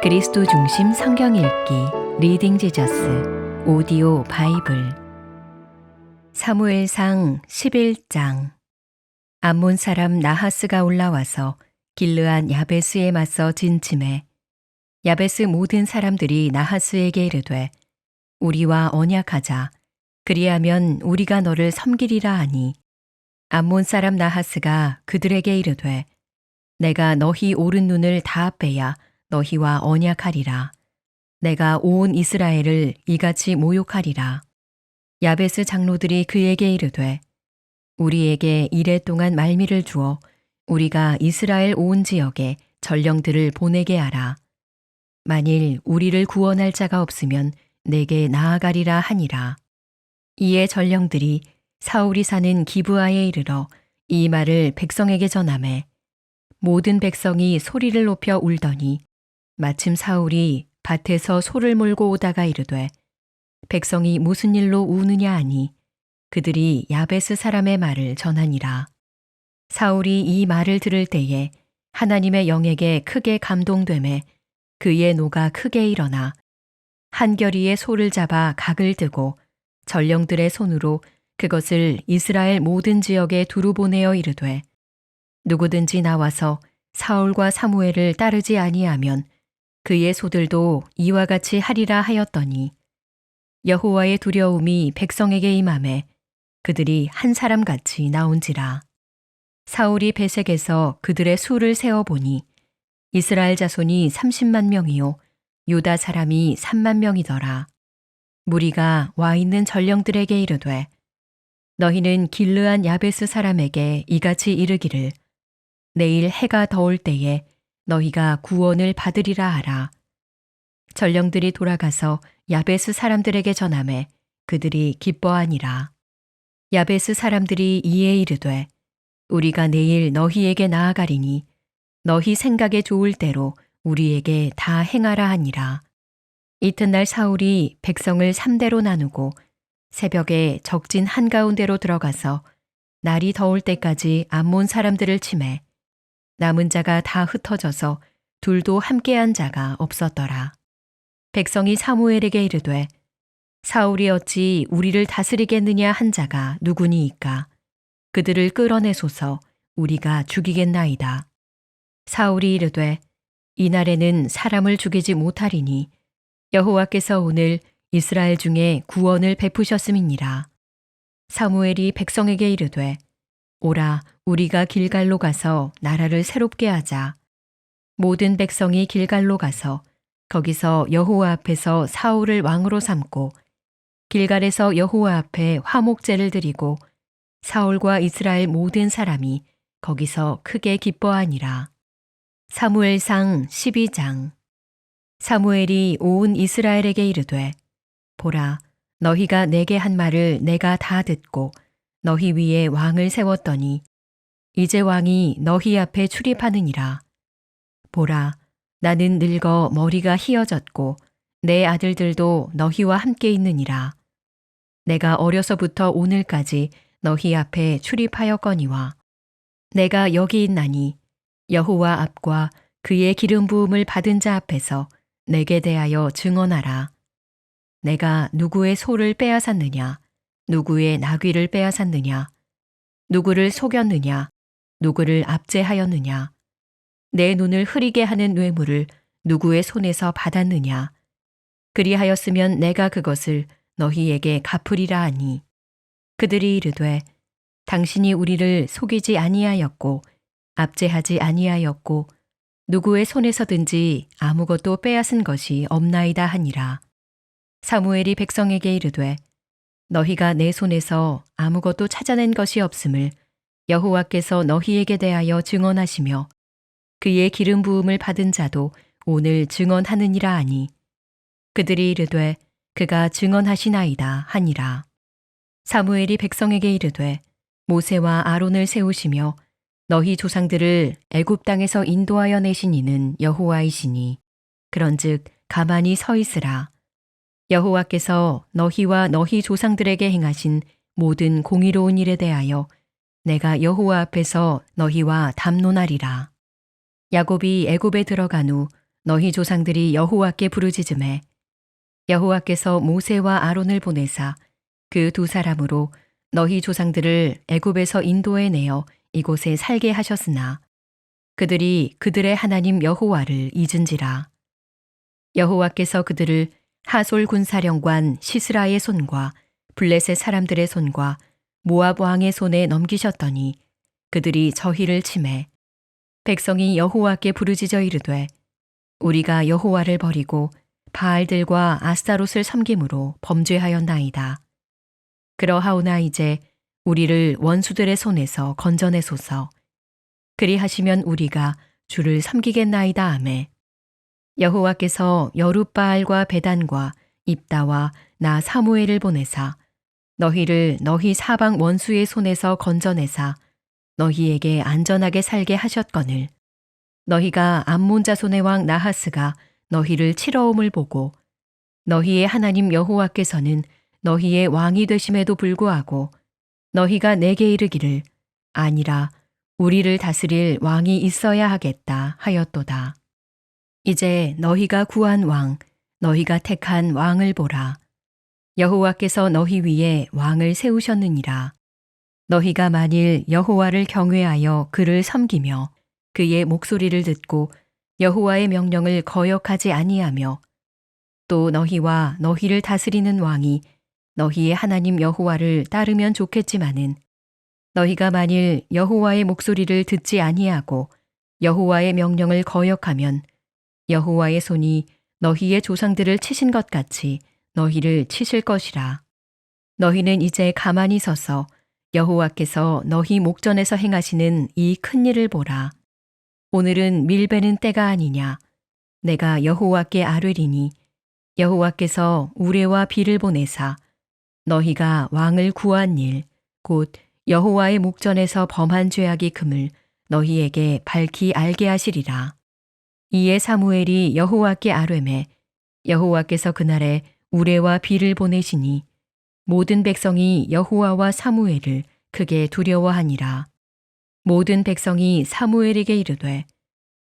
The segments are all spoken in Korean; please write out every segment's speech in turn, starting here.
그리스도 중심 성경 읽기 리딩 지저스 오디오 바이블 사무엘상 11장. 암몬 사람 나하스가 올라와서 길르안 야베스에 맞서 진침해 야베스 모든 사람들이 나하스에게 이르되 우리와 언약하자. 그리하면 우리가 너를 섬기리라 하니 암몬 사람 나하스가 그들에게 이르되 내가 너희 오른 눈을 다 빼야 너희와 언약하리라. 내가 온 이스라엘을 이같이 모욕하리라. 야베스 장로들이 그에게 이르되 우리에게 이레 동안 말미를 주어 우리가 이스라엘 온 지역에 전령들을 보내게 하라. 만일 우리를 구원할 자가 없으면 내게 나아가리라 하니라. 이에 전령들이 사울이 사는 기브아에 이르러 이 말을 백성에게 전하매 모든 백성이 소리를 높여 울더니 마침 사울이 밭에서 소를 몰고 오다가 이르되 백성이 무슨 일로 우느냐 하니 그들이 야베스 사람의 말을 전하니라. 사울이 이 말을 들을 때에 하나님의 영에게 크게 감동되매 그의 노가 크게 일어나 한겨리에 소를 잡아 각을 뜨고 전령들의 손으로 그것을 이스라엘 모든 지역에 두루 보내어 이르되 누구든지 나와서 사울과 사무엘을 따르지 아니하면 그의 소들도 이와 같이 하리라 하였더니 여호와의 두려움이 백성에게 임하매 그들이 한 사람같이 나온지라. 사울이 베색에서 그들의 수를 세어보니 이스라엘 자손이 30만 명이요 유다 사람이 3만 명이더라. 무리가 와 있는 전령들에게 이르되 너희는 길르안 야베스 사람에게 이같이 이르기를 내일 해가 더울 때에 너희가 구원을 받으리라 하라. 전령들이 돌아가서 야베스 사람들에게 전하매 그들이 기뻐하니라. 야베스 사람들이 이에 이르되 우리가 내일 너희에게 나아가리니 너희 생각에 좋을 대로 우리에게 다 행하라 하니라. 이튿날 사울이 백성을 3대로 나누고 새벽에 적진 한가운데로 들어가서 날이 더울 때까지 암몬 사람들을 치매 남은 자가 다 흩어져서 둘도 함께한 자가 없었더라. 백성이 사무엘에게 이르되 사울이 어찌 우리를 다스리겠느냐 한 자가 누구니이까 그들을 끌어내소서 우리가 죽이겠나이다. 사울이 이르되 이날에는 사람을 죽이지 못하리니 여호와께서 오늘 이스라엘 중에 구원을 베푸셨음이니라. 사무엘이 백성에게 이르되 오라 우리가 길갈로 가서 나라를 새롭게 하자. 모든 백성이 길갈로 가서 거기서 여호와 앞에서 사울을 왕으로 삼고 길갈에서 여호와 앞에 화목제를 드리고 사울과 이스라엘 모든 사람이 거기서 크게 기뻐하니라. 사무엘상 12장. 사무엘이 온 이스라엘에게 이르되 보라 너희가 내게 한 말을 내가 다 듣고 너희 위에 왕을 세웠더니 이제 왕이 너희 앞에 출입하느니라. 보라 나는 늙어 머리가 희어졌고 내 아들들도 너희와 함께 있느니라. 내가 어려서부터 오늘까지 너희 앞에 출입하였거니와 내가 여기 있나니 여호와 앞과 그의 기름 부음을 받은 자 앞에서 내게 대하여 증언하라. 내가 누구의 소를 빼앗았느냐 누구의 나귀를 빼앗았느냐 누구를 속였느냐 누구를 압제하였느냐 내 눈을 흐리게 하는 뇌물을 누구의 손에서 받았느냐 그리하였으면 내가 그것을 너희에게 갚으리라 하니 그들이 이르되 당신이 우리를 속이지 아니하였고 압제하지 아니하였고 누구의 손에서든지 아무것도 빼앗은 것이 없나이다 하니라. 사무엘이 백성에게 이르되 너희가 내 손에서 아무것도 찾아낸 것이 없음을 여호와께서 너희에게 대하여 증언하시며 그의 기름 부음을 받은 자도 오늘 증언하느니라 하니 그들이 이르되 그가 증언하시나이다 하니라. 사무엘이 백성에게 이르되 모세와 아론을 세우시며 너희 조상들을 애굽 땅에서 인도하여 내신 이는 여호와이시니 그런즉 가만히 서 있으라. 여호와께서 너희와 너희 조상들에게 행하신 모든 공의로운 일에 대하여 내가 여호와 앞에서 너희와 담론하리라. 야곱이 애굽에 들어간 후 너희 조상들이 여호와께 부르짖음에 여호와께서 모세와 아론을 보내사 그 두 사람으로 너희 조상들을 애굽에서 인도해 내어 이곳에 살게 하셨으나 그들이 그들의 하나님 여호와를 잊은지라. 여호와께서 그들을 하솔 군사령관 시스라의 손과 블레셋 사람들의 손과 모압 왕의 손에 넘기셨더니 그들이 저희를 치매 백성이 여호와께 부르짖어 이르되 우리가 여호와를 버리고 바알들과 아스타롯을 섬김으로 범죄하였나이다. 그러하오나 이제 우리를 원수들의 손에서 건져내소서. 그리하시면 우리가 주를 섬기겠나이다 하매 여호와께서 여룻바알과 베단과 입다와 나 사무엘을 보내사 너희를 너희 사방 원수의 손에서 건져내사 너희에게 안전하게 살게 하셨거늘 너희가 암몬 자손의 왕 나하스가 너희를 치러옴을 보고 너희의 하나님 여호와께서는 너희의 왕이 되심에도 불구하고 너희가 내게 이르기를 아니라 우리를 다스릴 왕이 있어야 하겠다 하였도다. 이제 너희가 구한 왕, 너희가 택한 왕을 보라. 여호와께서 너희 위에 왕을 세우셨느니라. 너희가 만일 여호와를 경외하여 그를 섬기며 그의 목소리를 듣고 여호와의 명령을 거역하지 아니하며 또 너희와 너희를 다스리는 왕이 너희의 하나님 여호와를 따르면 좋겠지만은 너희가 만일 여호와의 목소리를 듣지 아니하고 여호와의 명령을 거역하면 여호와의 손이 너희의 조상들을 치신 것 같이 너희를 치실 것이라. 너희는 이제 가만히 서서 여호와께서 너희 목전에서 행하시는 이 큰 일을 보라. 오늘은 밀베는 때가 아니냐. 내가 여호와께 아뢰리니 여호와께서 우레와 비를 보내사 너희가 왕을 구한 일, 곧 여호와의 목전에서 범한 죄악이 금을 너희에게 밝히 알게 하시리라. 이에 사무엘이 여호와께 아뢰매 여호와께서 그날에 우레와 비를 보내시니 모든 백성이 여호와와 사무엘을 크게 두려워하니라. 모든 백성이 사무엘에게 이르되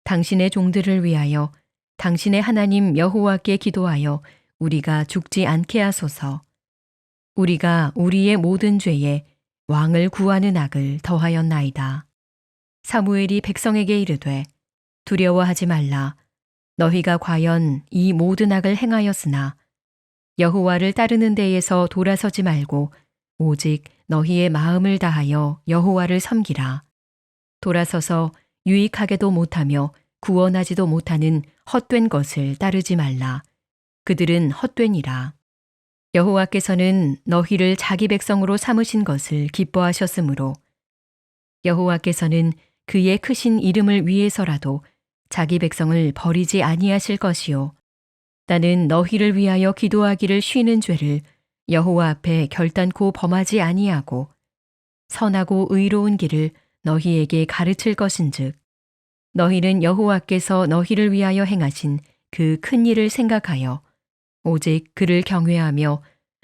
당신의 종들을 위하여 당신의 하나님 여호와께 기도하여 우리가 죽지 않게 하소서. 우리가 우리의 모든 죄에 왕을 구하는 악을 더하였나이다. 사무엘이 백성에게 이르되 두려워하지 말라. 너희가 과연 이 모든 악을 행하였으나 여호와를 따르는 데에서 돌아서지 말고 오직 너희의 마음을 다하여 여호와를 섬기라. 돌아서서 유익하게도 못하며 구원하지도 못하는 헛된 것을 따르지 말라. 그들은 헛되니라. 여호와께서는 너희를 자기 백성으로 삼으신 것을 기뻐하셨으므로 여호와께서는 그의 크신 이름을 위해서라도 자기 백성을 버리지 아니하실 것이요. 나는 너희를 위하여 기도하기를 쉬는 죄를 여호와 앞에 결단코 범하지 아니하고 선하고 의로운 길을 너희에게 가르칠 것인즉 너희는 여호와께서 너희를 위하여 행하신 그 큰 일을 생각하여 오직 그를 경외하며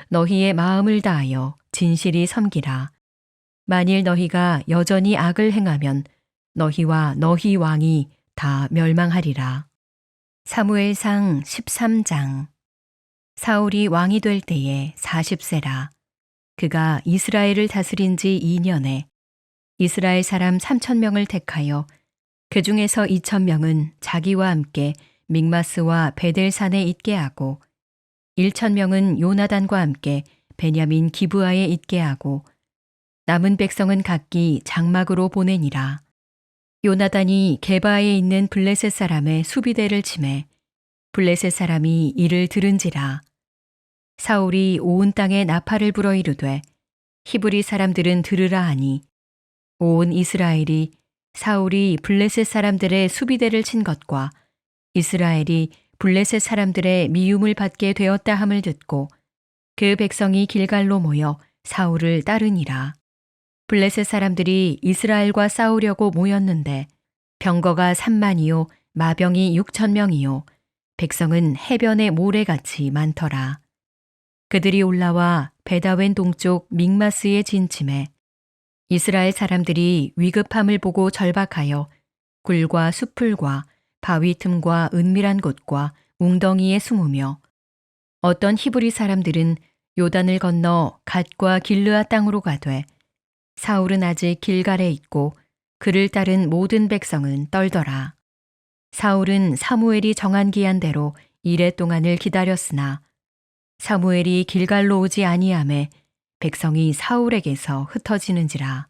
너희의 마음을 다하여 진실이 섬기라. 만일 너희가 여전히 악을 행하면 너희와 너희 왕이 다 멸망하리라. 사무엘상 13장. 사울이 왕이 될 때에 40세라. 그가 이스라엘을 다스린 지 2년에 이스라엘 사람 3,000명을 택하여 그 중에서 2,000명은 자기와 함께 믹마스와 베델산에 있게 하고 1,000명은 요나단과 함께 베냐민 기브아에 있게 하고 남은 백성은 각기 장막으로 보내니라. 요나단이 게바에 있는 블레셋 사람의 수비대를 치매 블레셋 사람이 이를 들은지라. 사울이 온 땅에 나팔을 불어 이르되 히브리 사람들은 들으라 하니 온 이스라엘이 사울이 블레셋 사람들의 수비대를 친 것과 이스라엘이 블레셋 사람들의 미움을 받게 되었다 함을 듣고 그 백성이 길갈로 모여 사울을 따르니라. 블레셋 사람들이 이스라엘과 싸우려고 모였는데 병거가 3만이요 마병이 6,000명이요 백성은 해변의 모래같이 많더라. 그들이 올라와 베다웬 동쪽 믹마스에 진침해 이스라엘 사람들이 위급함을 보고 절박하여 굴과 수풀과 바위 틈과 은밀한 곳과 웅덩이에 숨으며 어떤 히브리 사람들은 요단을 건너 갓과 길르아 땅으로 가되 사울은 아직 길갈에 있고 그를 따른 모든 백성은 떨더라. 사울은 사무엘이 정한 기한대로 이레 동안을 기다렸으나 사무엘이 길갈로 오지 아니하매 백성이 사울에게서 흩어지는지라.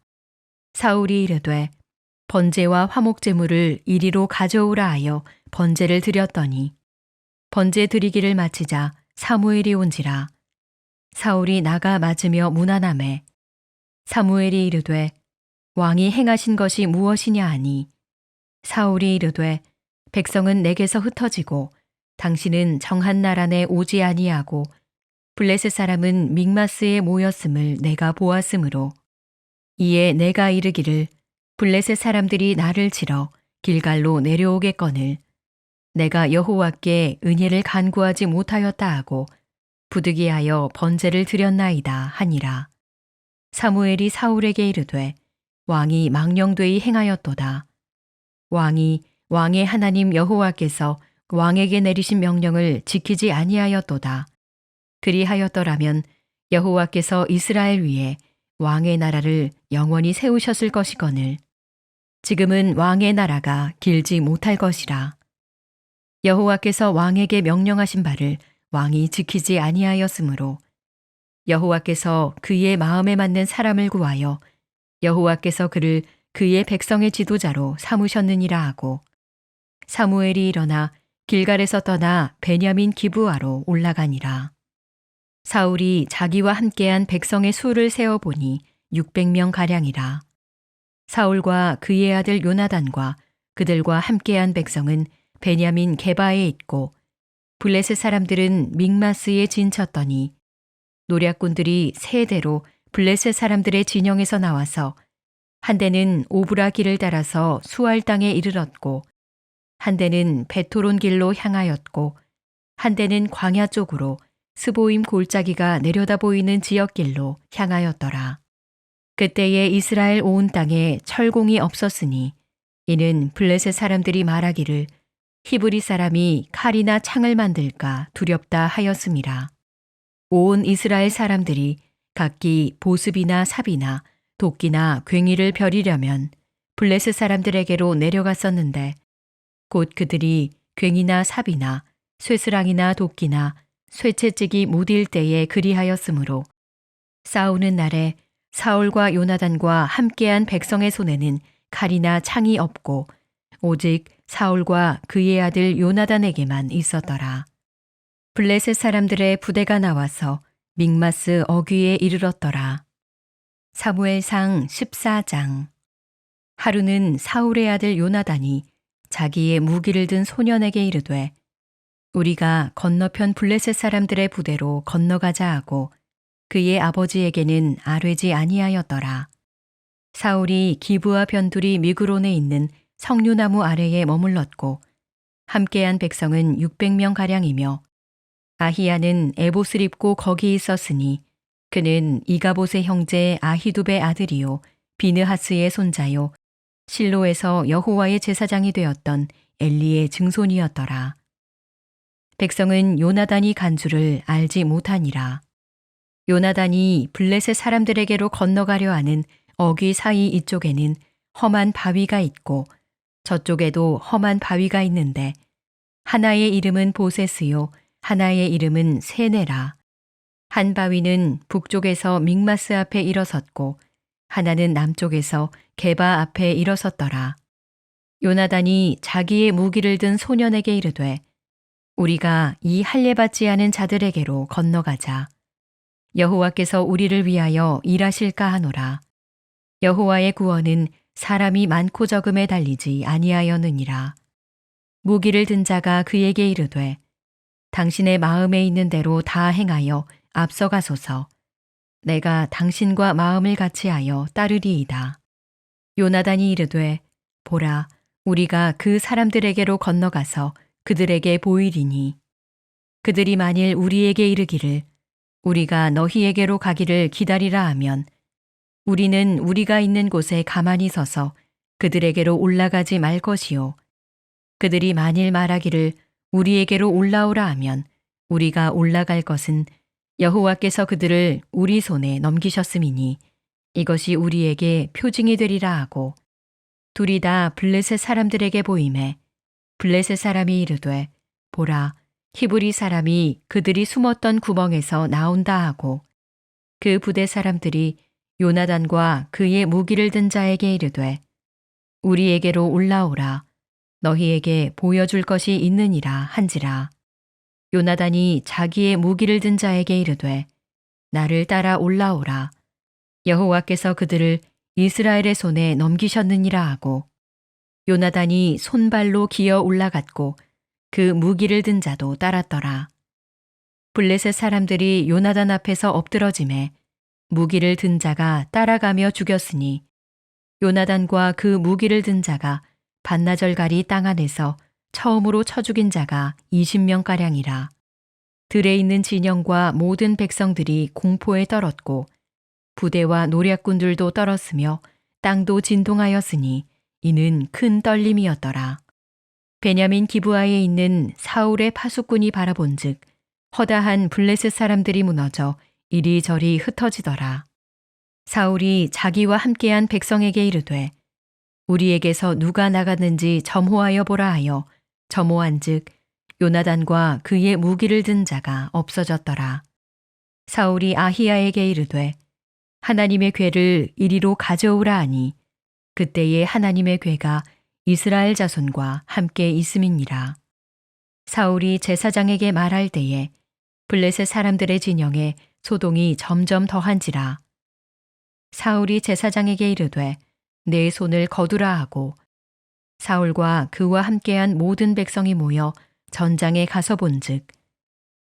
사울이 이르되 번제와 화목 제물을 이리로 가져오라 하여 번제를 드렸더니 번제 드리기를 마치자 사무엘이 온지라. 사울이 나가 맞으며 문안하매 사무엘이 이르되 왕이 행하신 것이 무엇이냐 하니 사울이 이르되 백성은 내게서 흩어지고 당신은 정한 날 안에 오지 아니하고 블레셋 사람은 믹마스에 모였음을 내가 보았으므로 이에 내가 이르기를 블레셋 사람들이 나를 치러 길갈로 내려오겠거늘 내가 여호와께 은혜를 간구하지 못하였다 하고 부득이하여 번제를 드렸나이다 하니라. 사무엘이 사울에게 이르되 왕이 망령되이 행하였도다. 왕이 왕의 하나님 여호와께서 왕에게 내리신 명령을 지키지 아니하였도다. 그리하였더라면 여호와께서 이스라엘 위에 왕의 나라를 영원히 세우셨을 것이거늘 지금은 왕의 나라가 길지 못할 것이라. 여호와께서 왕에게 명령하신 바를 왕이 지키지 아니하였으므로 여호와께서 그의 마음에 맞는 사람을 구하여 여호와께서 그를 그의 백성의 지도자로 삼으셨느니라 하고 사무엘이 일어나 길갈에서 떠나 베냐민 기브아로 올라가니라. 사울이 자기와 함께한 백성의 수를 세어보니 600명 가량이라. 사울과 그의 아들 요나단과 그들과 함께한 백성은 베냐민 게바에 있고 블레셋 사람들은 믹마스에 진쳤더니 노략군들이 세 대로 블레셋 사람들의 진영에서 나와서 한 대는 오브라 길을 따라서 수알 땅에 이르렀고 한 대는 베토론 길로 향하였고 한 대는 광야 쪽으로 스보임 골짜기가 내려다 보이는 지역길로 향하였더라. 그때에 이스라엘 온 땅에 철공이 없었으니 이는 블레셋 사람들이 말하기를 히브리 사람이 칼이나 창을 만들까 두렵다 하였음이라. 온 이스라엘 사람들이 각기 보습이나 삽이나 도끼나 괭이를 벼리려면 블레셋 사람들에게로 내려갔었는데 곧 그들이 괭이나 삽이나 쇠스랑이나 도끼나 쇠채찍이 무딜 때에 그리하였으므로 싸우는 날에 사울과 요나단과 함께한 백성의 손에는 칼이나 창이 없고 오직 사울과 그의 아들 요나단에게만 있었더라. 블레셋 사람들의 부대가 나와서 믹마스 어귀에 이르렀더라. 사무엘상 14장. 하루는 사울의 아들 요나단이 자기의 무기를 든 소년에게 이르되 우리가 건너편 블레셋 사람들의 부대로 건너가자 하고 그의 아버지에게는 아뢰지 아니하였더라. 사울이 기브아 변두리 미그론에 있는 석류나무 아래에 머물렀고 함께한 백성은 600명 가량이며 아히야는 에봇을 입고 거기 있었으니 그는 이가봇의 형제 아히두베 아들이요 비느하스의 손자요 실로에서 여호와의 제사장이 되었던 엘리의 증손이었더라. 백성은 요나단이 간 줄을 알지 못하니라. 요나단이 블레셋 사람들에게로 건너가려 하는 어귀 사이 이쪽에는 험한 바위가 있고 저쪽에도 험한 바위가 있는데 하나의 이름은 보세스요 하나의 이름은 세네라. 한 바위는 북쪽에서 믹마스 앞에 일어섰고 하나는 남쪽에서 게바 앞에 일어섰더라. 요나단이 자기의 무기를 든 소년에게 이르되 우리가 이 할례받지 않은 자들에게로 건너가자. 여호와께서 우리를 위하여 일하실까 하노라. 여호와의 구원은 사람이 많고 적음에 달리지 아니하였느니라. 무기를 든 자가 그에게 이르되 당신의 마음에 있는 대로 다 행하여 앞서가소서. 내가 당신과 마음을 같이하여 따르리이다. 요나단이 이르되 보라 우리가 그 사람들에게로 건너가서 그들에게 보이리니 그들이 만일 우리에게 이르기를 우리가 너희에게로 가기를 기다리라 하면 우리는 우리가 있는 곳에 가만히 서서 그들에게로 올라가지 말 것이요 그들이 만일 말하기를 우리에게로 올라오라 하면 우리가 올라갈 것은 여호와께서 그들을 우리 손에 넘기셨음이니 이것이 우리에게 표징이 되리라 하고 둘이 다 블레셋 사람들에게 보이매 블레셋 사람이 이르되 보라 히브리 사람이 그들이 숨었던 구멍에서 나온다 하고 그 부대 사람들이 요나단과 그의 무기를 든 자에게 이르되 우리에게로 올라오라 너희에게 보여줄 것이 있느니라 한지라. 요나단이 자기의 무기를 든 자에게 이르되 나를 따라 올라오라 여호와께서 그들을 이스라엘의 손에 넘기셨느니라 하고 요나단이 손발로 기어 올라갔고 그 무기를 든 자도 따랐더라. 블레셋 사람들이 요나단 앞에서 엎드러짐에 무기를 든 자가 따라가며 죽였으니 요나단과 그 무기를 든 자가 반나절가리 땅 안에서 처음으로 쳐 죽인 자가 20명가량이라. 들에 있는 진영과 모든 백성들이 공포에 떨었고 부대와 노략군들도 떨었으며 땅도 진동하였으니 이는 큰 떨림이었더라. 베냐민 기브아에 있는 사울의 파수꾼이 바라본즉 허다한 블레셋 사람들이 무너져 이리저리 흩어지더라. 사울이 자기와 함께한 백성에게 이르되 우리에게서 누가 나갔는지 점호하여 보라 하여 점호한즉 요나단과 그의 무기를 든 자가 없어졌더라. 사울이 아히야에게 이르되 하나님의 궤를 이리로 가져오라 하니 그때에 하나님의 궤가 이스라엘 자손과 함께 있음이니라. 사울이 제사장에게 말할 때에 블레셋 사람들의 진영에 소동이 점점 더한지라. 사울이 제사장에게 이르되 내 손을 거두라 하고 사울과 그와 함께한 모든 백성이 모여 전장에 가서 본즉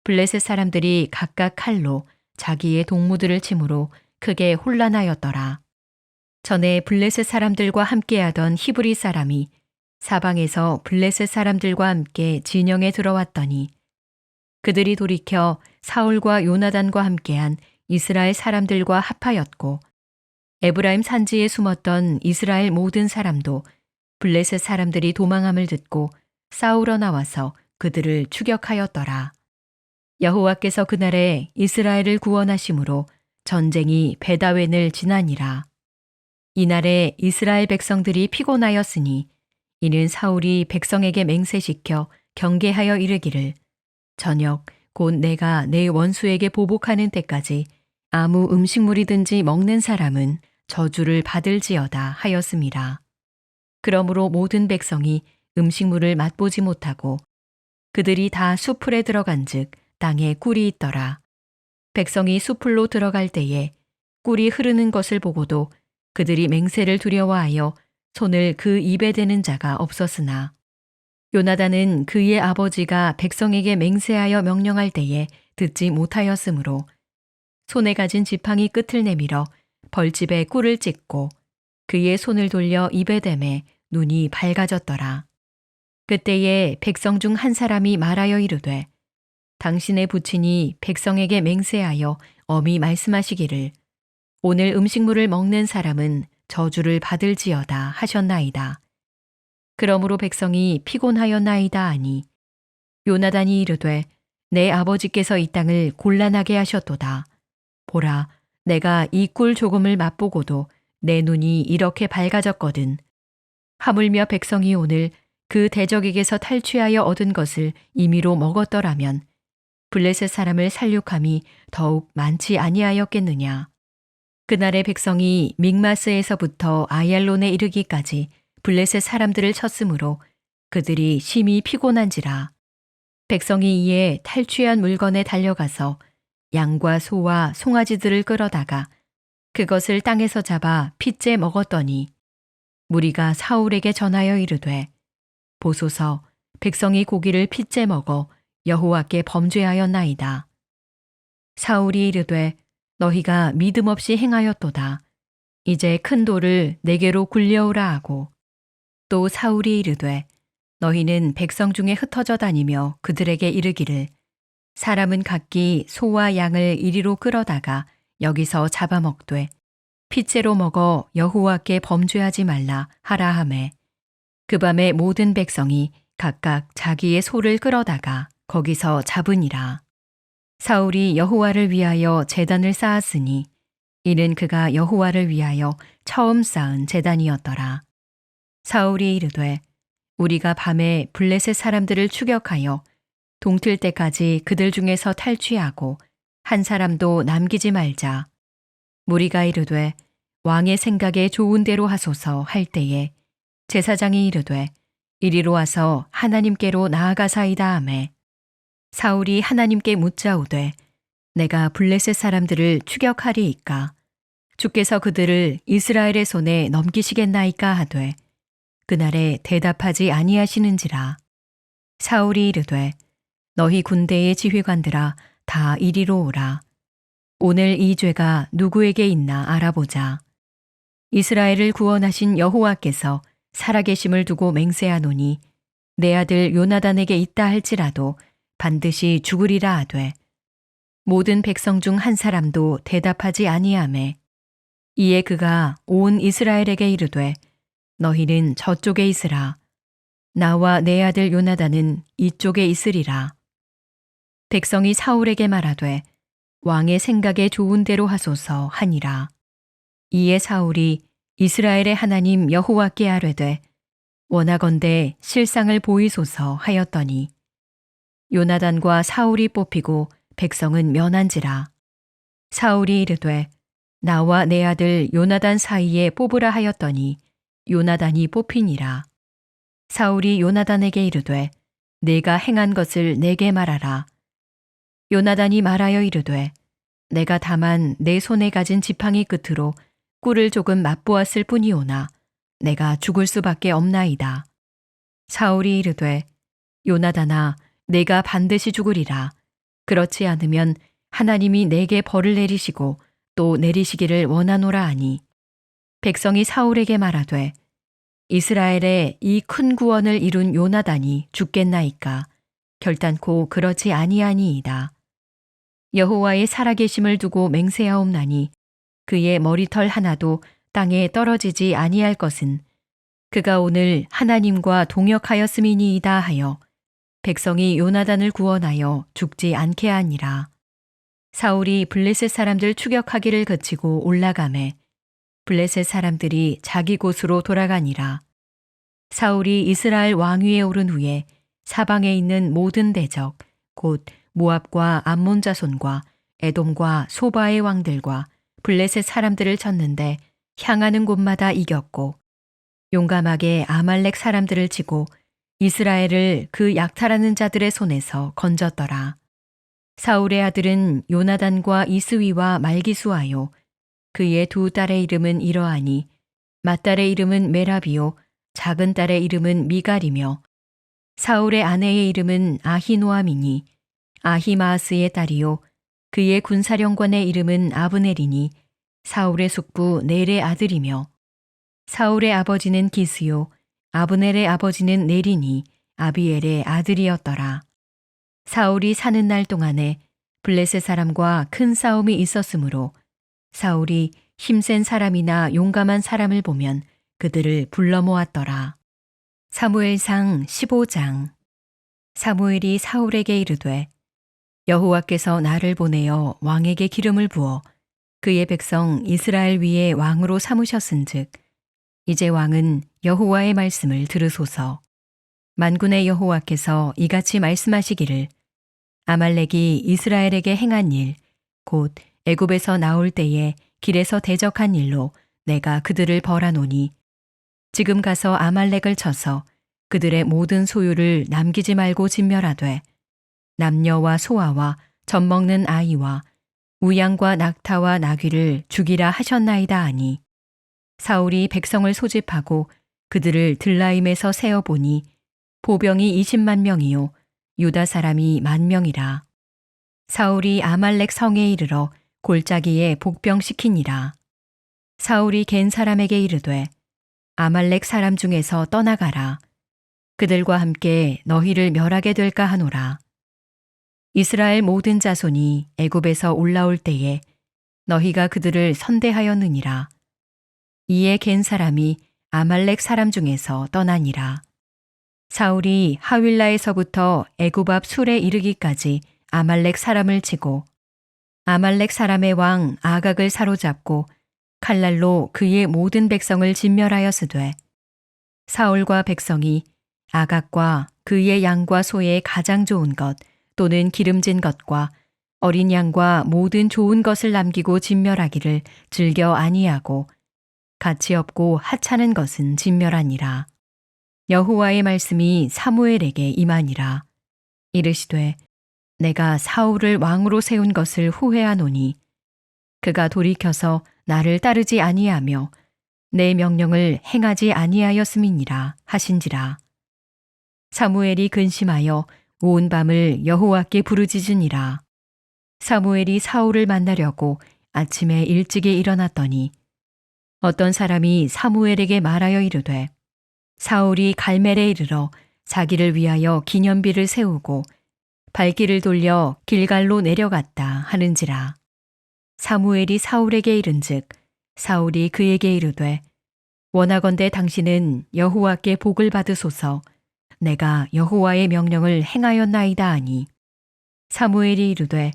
블레셋 사람들이 각각 칼로 자기의 동무들을 치므로 크게 혼란하였더라. 전에 블레셋 사람들과 함께하던 히브리 사람이 사방에서 블레셋 사람들과 함께 진영에 들어왔더니 그들이 돌이켜 사울과 요나단과 함께한 이스라엘 사람들과 합하였고 에브라임 산지에 숨었던 이스라엘 모든 사람도 블레셋 사람들이 도망함을 듣고 싸우러 나와서 그들을 추격하였더라. 여호와께서 그날에 이스라엘을 구원하심으로 전쟁이 베다웬을 지나니라. 이날에 이스라엘 백성들이 피곤하였으니 이는 사울이 백성에게 맹세시켜 경계하여 이르기를 저녁 곧 내가 내 원수에게 보복하는 때까지 아무 음식물이든지 먹는 사람은 저주를 받을지어다 하였음이라. 그러므로 모든 백성이 음식물을 맛보지 못하고 그들이 다 수풀에 들어간즉 땅에 꿀이 있더라. 백성이 수풀로 들어갈 때에 꿀이 흐르는 것을 보고도 그들이 맹세를 두려워하여 손을 그 입에 대는 자가 없었으나 요나단은 그의 아버지가 백성에게 맹세하여 명령할 때에 듣지 못하였으므로 손에 가진 지팡이 끝을 내밀어 벌집에 꿀을 찍고 그의 손을 돌려 입에 대매 눈이 밝아졌더라. 그때에 백성 중 한 사람이 말하여 이르되 당신의 부친이 백성에게 맹세하여 엄히 말씀하시기를 오늘 음식물을 먹는 사람은 저주를 받을지어다 하셨나이다. 그러므로 백성이 피곤하였나이다 하니 요나단이 이르되 내 아버지께서 이 땅을 곤란하게 하셨도다. 보라, 내가 이 꿀 조금을 맛보고도 내 눈이 이렇게 밝아졌거든. 하물며 백성이 오늘 그 대적에게서 탈취하여 얻은 것을 임의로 먹었더라면 블레셋 사람을 살육함이 더욱 많지 아니하였겠느냐. 그날의 백성이 믹마스에서부터 아얄론에 이르기까지 블레셋 사람들을 쳤으므로 그들이 심히 피곤한지라. 백성이 이에 탈취한 물건에 달려가서 양과 소와 송아지들을 끌어다가 그것을 땅에서 잡아 핏째 먹었더니 무리가 사울에게 전하여 이르되 보소서 백성이 고기를 핏째 먹어 여호와께 범죄하였나이다. 사울이 이르되 너희가 믿음 없이 행하였도다. 이제 큰 돌을 내게로 굴려오라 하고 또 사울이 이르되 너희는 백성 중에 흩어져 다니며 그들에게 이르기를 사람은 각기 소와 양을 이리로 끌어다가 여기서 잡아먹되 핏째로 먹어 여호와께 범죄하지 말라 하라 하매 그 밤에 모든 백성이 각각 자기의 소를 끌어다가 거기서 잡으니라. 사울이 여호와를 위하여 제단을 쌓았으니 이는 그가 여호와를 위하여 처음 쌓은 제단이었더라. 사울이 이르되 우리가 밤에 블레셋 사람들을 추격하여 동틀 때까지 그들 중에서 탈취하고 한 사람도 남기지 말자. 무리가 이르되 왕의 생각에 좋은 대로 하소서 할 때에 제사장이 이르되 이리로 와서 하나님께로 나아가사이다 하매 사울이 하나님께 묻자오되 내가 블레셋 사람들을 추격하리이까 주께서 그들을 이스라엘의 손에 넘기시겠나이까 하되 그날에 대답하지 아니하시는지라. 사울이 이르되 너희 군대의 지휘관들아 다 이리로 오라. 오늘 이 죄가 누구에게 있나 알아보자. 이스라엘을 구원하신 여호와께서 살아계심을 두고 맹세하노니 내 아들 요나단에게 있다 할지라도 반드시 죽으리라 하되 모든 백성 중 한 사람도 대답하지 아니하매 이에 그가 온 이스라엘에게 이르되 너희는 저쪽에 있으라. 나와 내 아들 요나단은 이쪽에 있으리라. 백성이 사울에게 말하되 왕의 생각에 좋은 대로 하소서 하니라. 이에 사울이 이스라엘의 하나님 여호와께 아뢰되 원하건대 실상을 보이소서 하였더니 요나단과 사울이 뽑히고 백성은 면한지라. 사울이 이르되 나와 내 아들 요나단 사이에 뽑으라 하였더니 요나단이 뽑히니라. 사울이 요나단에게 이르되 내가 행한 것을 내게 말하라. 요나단이 말하여 이르되 내가 다만 내 손에 가진 지팡이 끝으로 꿀을 조금 맛보았을 뿐이오나 내가 죽을 수밖에 없나이다. 사울이 이르되 요나단아 내가 반드시 죽으리라. 그렇지 않으면 하나님이 내게 벌을 내리시고 또 내리시기를 원하노라 하니 백성이 사울에게 말하되 이스라엘의 이 큰 구원을 이룬 요나단이 죽겠나이까 결단코 그렇지 아니하니이다. 여호와의 살아계심을 두고 맹세하옵나니 그의 머리털 하나도 땅에 떨어지지 아니할 것은 그가 오늘 하나님과 동역하였음이니이다 하여 백성이 요나단을 구원하여 죽지 않게 하니라. 사울이 블레셋 사람들 추격하기를 그치고 올라가매 블레셋 사람들이 자기 곳으로 돌아가니라. 사울이 이스라엘 왕위에 오른 후에 사방에 있는 모든 대적 곧 모압과 암몬 자손과 에돔과 소바의 왕들과 블레셋 사람들을 쳤는데 향하는 곳마다 이겼고 용감하게 아말렉 사람들을 치고 이스라엘을 그 약탈하는 자들의 손에서 건졌더라. 사울의 아들은 요나단과 이스위와 말기수아요. 그의 두 딸의 이름은 이러하니 맏딸의 이름은 메라비요 작은 딸의 이름은 미갈이며 사울의 아내의 이름은 아히노아미니 아히마아스의 딸이요 그의 군사령관의 이름은 아브넬이니 사울의 숙부 넬의 아들이며 사울의 아버지는 기스요 아브넬의 아버지는 넬이니 아비엘의 아들이었더라. 사울이 사는 날 동안에 블레셋 사람과 큰 싸움이 있었으므로 사울이 힘센 사람이나 용감한 사람을 보면 그들을 불러 모았더라. 사무엘상 15장. 사무엘이 사울에게 이르되 여호와께서 나를 보내어 왕에게 기름을 부어 그의 백성 이스라엘 위에 왕으로 삼으셨은즉 이제 왕은 여호와의 말씀을 들으소서. 만군의 여호와께서 이같이 말씀하시기를 아말렉이 이스라엘에게 행한 일 곧 애굽에서 나올 때에 길에서 대적한 일로 내가 그들을 벌하노니 지금 가서 아말렉을 쳐서 그들의 모든 소유를 남기지 말고 진멸하되 남녀와 소아와 젖먹는 아이와 우양과 낙타와 나귀를 죽이라 하셨나이다 하니 사울이 백성을 소집하고 그들을 들라임에서 세어보니 보병이 20만 명이요 유다 사람이 10,000명이라. 사울이 아말렉 성에 이르러 골짜기에 복병시키니라. 사울이 겐 사람에게 이르되 아말렉 사람 중에서 떠나가라. 그들과 함께 너희를 멸하게 될까 하노라. 이스라엘 모든 자손이 애굽에서 올라올 때에 너희가 그들을 선대하였느니라. 이에 겐 사람이 아말렉 사람 중에서 떠나니라. 사울이 하윌라에서부터 애굽 앞 술에 이르기까지 아말렉 사람을 치고 아말렉 사람의 왕 아각을 사로잡고 칼날로 그의 모든 백성을 진멸하였으되 사울과 백성이 아각과 그의 양과 소의 가장 좋은 것 또는 기름진 것과 어린 양과 모든 좋은 것을 남기고 진멸하기를 즐겨 아니하고 가치 없고 하찮은 것은 진멸하니라. 여호와의 말씀이 사무엘에게 임하니라. 이르시되 내가 사울을 왕으로 세운 것을 후회하노니 그가 돌이켜서 나를 따르지 아니하며 내 명령을 행하지 아니하였음이니라 하신지라. 사무엘이 근심하여 온 밤을 여호와께 부르짖으니라. 사무엘이 사울을 만나려고 아침에 일찍이 일어났더니 어떤 사람이 사무엘에게 말하여 이르되 사울이 갈멜에 이르러 자기를 위하여 기념비를 세우고 발길을 돌려 길갈로 내려갔다 하는지라. 사무엘이 사울에게 이른즉 사울이 그에게 이르되 원하건대 당신은 여호와께 복을 받으소서. 내가 여호와의 명령을 행하였나이다 하니 사무엘이 이르되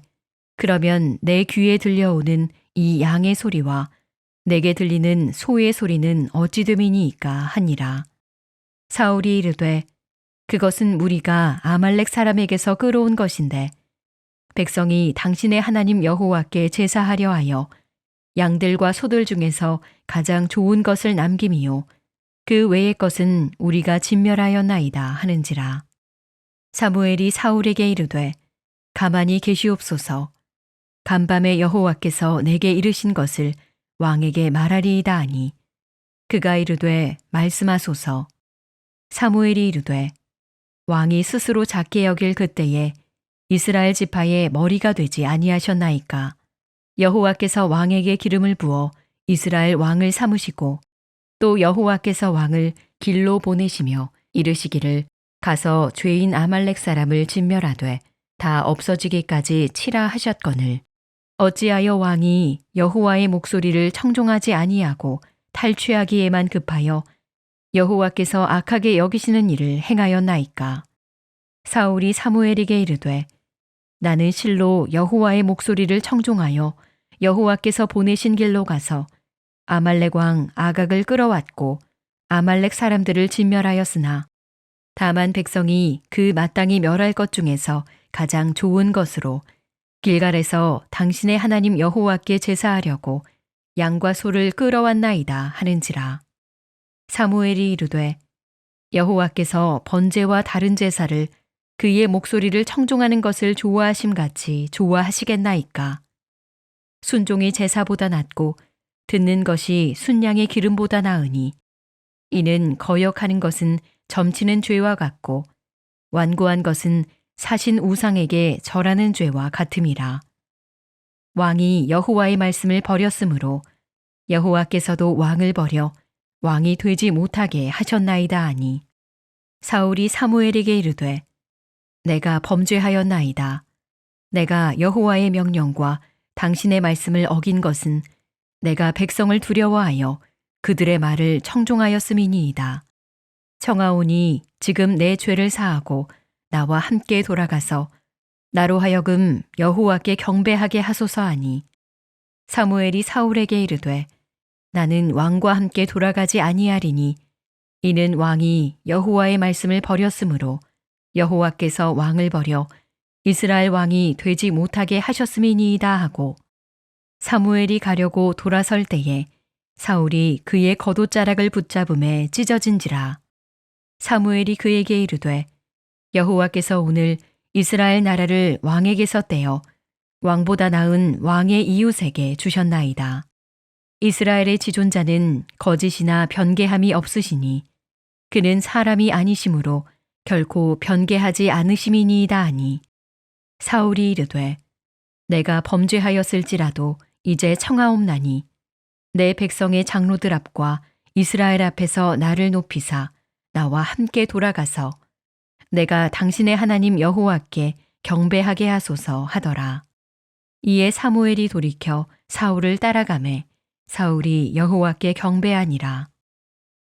그러면 내 귀에 들려오는 이 양의 소리와 내게 들리는 소의 소리는 어찌 됨이니이까 하니라. 사울이 이르되 그것은 무리가 아말렉 사람에게서 끌어온 것인데 백성이 당신의 하나님 여호와께 제사하려 하여 양들과 소들 중에서 가장 좋은 것을 남김이요 그 외의 것은 우리가 진멸하였나이다 하는지라. 사무엘이 사울에게 이르되 가만히 계시옵소서. 간밤에 여호와께서 내게 이르신 것을 왕에게 말하리이다 하니 그가 이르되 말씀하소서. 사무엘이 이르되 왕이 스스로 작게 여길 그때에 이스라엘 지파의 머리가 되지 아니하셨나이까. 여호와께서 왕에게 기름을 부어 이스라엘 왕을 삼으시고 또 여호와께서 왕을 길로 보내시며 이르시기를 가서 죄인 아말렉 사람을 진멸하되 다 없어지기까지 치라 하셨거늘 어찌하여 왕이 여호와의 목소리를 청종하지 아니하고 탈취하기에만 급하여 여호와께서 악하게 여기시는 일을 행하였나이까. 사울이 사무엘에게 이르되 나는 실로 여호와의 목소리를 청종하여 여호와께서 보내신 길로 가서 아말렉 왕 아각을 끌어왔고 아말렉 사람들을 진멸하였으나 다만 백성이 그 마땅히 멸할 것 중에서 가장 좋은 것으로 길갈에서 당신의 하나님 여호와께 제사하려고 양과 소를 끌어왔나이다 하는지라. 사무엘이 이르되 여호와께서 번제와 다른 제사를 그의 목소리를 청종하는 것을 좋아하심같이 좋아하시겠나이까. 순종이 제사보다 낫고 듣는 것이 순양의 기름보다 나으니 이는 거역하는 것은 점치는 죄와 같고 완고한 것은 사신 우상에게 절하는 죄와 같음이라. 왕이 여호와의 말씀을 버렸으므로 여호와께서도 왕을 버려 왕이 되지 못하게 하셨나이다 하니 사울이 사무엘에게 이르되 내가 범죄하였나이다. 내가 여호와의 명령과 당신의 말씀을 어긴 것은 내가 백성을 두려워하여 그들의 말을 청종하였음이니이다. 청하오니 지금 내 죄를 사하고 나와 함께 돌아가서 나로 하여금 여호와께 경배하게 하소서 하니 사무엘이 사울에게 이르되 나는 왕과 함께 돌아가지 아니하리니 이는 왕이 여호와의 말씀을 버렸으므로 여호와께서 왕을 버려 이스라엘 왕이 되지 못하게 하셨음이니이다 하고 사무엘이 가려고 돌아설 때에 사울이 그의 겉옷자락을 붙잡음에 찢어진지라. 사무엘이 그에게 이르되 여호와께서 오늘 이스라엘 나라를 왕에게서 떼어 왕보다 나은 왕의 이웃에게 주셨나이다. 이스라엘의 지존자는 거짓이나 변개함이 없으시니 그는 사람이 아니시므로 결코 변개하지 않으심이니이다 하니 사울이 이르되 내가 범죄하였을지라도 이제 청하옵나니 내 백성의 장로들 앞과 이스라엘 앞에서 나를 높이사 나와 함께 돌아가서 내가 당신의 하나님 여호와께 경배하게 하소서 하더라. 이에 사무엘이 돌이켜 사울을 따라가매 사울이 여호와께 경배하니라.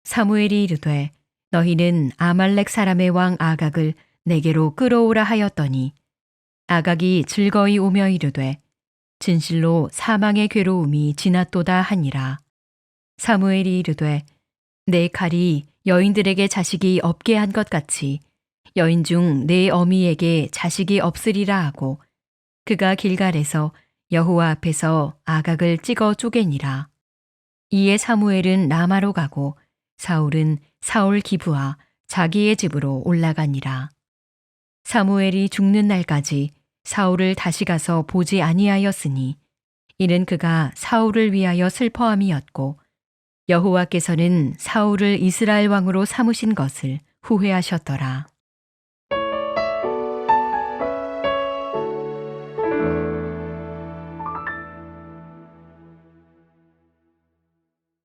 사무엘이 이르되 너희는 아말렉 사람의 왕 아각을 내게로 끌어오라 하였더니 아각이 즐거이 오며 이르되 진실로 사망의 괴로움이 지났도다 하니라. 사무엘이 이르되 내 칼이 여인들에게 자식이 없게 한 것 같이 여인 중 내 어미에게 자식이 없으리라 하고 그가 길갈에서 여호와 앞에서 아각을 찍어 쪼개니라. 이에 사무엘은 라마로 가고 사울은 사울 기브와 자기의 집으로 올라가니라. 사무엘이 죽는 날까지 사울을 다시 가서 보지 아니하였으니 이는 그가 사울을 위하여 슬퍼함이었고 여호와께서는 사울을 이스라엘 왕으로 삼으신 것을 후회하셨더라.